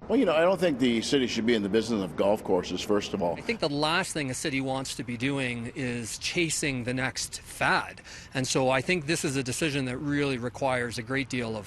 Well, I don't think the city should be in the business of golf courses, first of all. I think the last thing a city wants to be doing is chasing the next fad. And so I think this is a decision that really requires a great deal of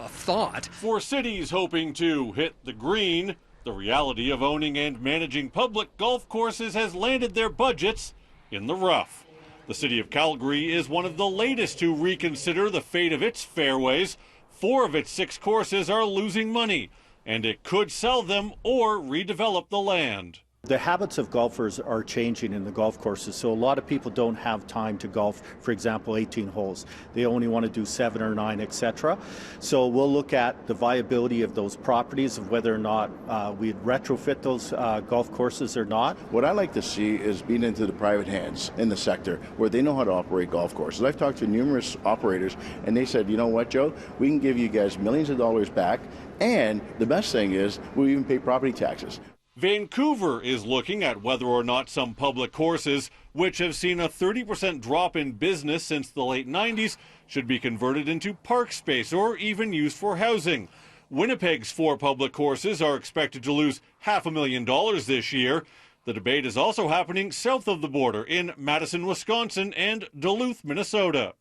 thought. For cities hoping to hit the green, the reality of owning and managing public golf courses has landed their budgets in the rough. The city of Calgary is one of the latest to reconsider the fate of its fairways. 4 of its 6 courses are losing money, and it could sell them or redevelop the land. The habits of golfers are changing in the golf courses, so a lot of people don't have time to golf, for example, 18 holes. They only want to do 7 or 9, etc. So we'll look at the viability of those properties, of whether or not we'd retrofit those golf courses or not. What I like to see is being into the private hands in the sector where they know how to operate golf courses. I've talked to numerous operators, and they said, you know what, Joe, we can give you guys millions of dollars back, and the best thing is we even pay property taxes. Vancouver is looking at whether or not some public courses, which have seen a 30% drop in business since the late 90s, should be converted into park space or even used for housing. Winnipeg's 4 public courses are expected to lose $500,000 this year. The debate is also happening south of the border in Madison, Wisconsin and Duluth, Minnesota.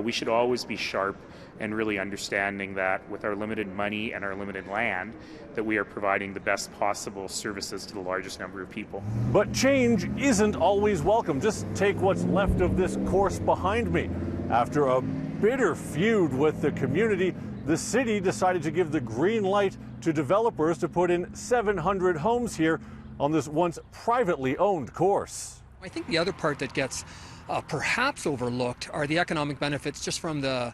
We should always be sharp and really understanding that with our limited money and our limited land, that we are providing the best possible services to the largest number of people. But change isn't always welcome. Just take what's left of this course behind me. After a bitter feud with the community, the city decided to give the green light to developers to put in 700 homes here on this once privately owned course. I think the other part that gets perhaps overlooked are the economic benefits just from the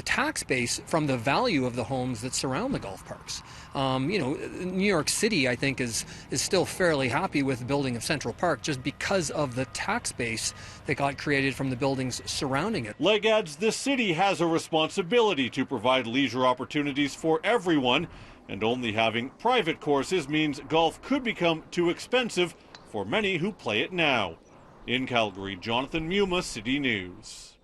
tax base from the value of the homes that surround the golf parks. New York City, I think, is still fairly happy with the building of Central Park just because of the tax base that got created from the buildings surrounding it. Legg adds the city has a responsibility to provide leisure opportunities for everyone, and only having private courses means golf could become too expensive for many who play it now. In Calgary, Jonathan Muma, City News.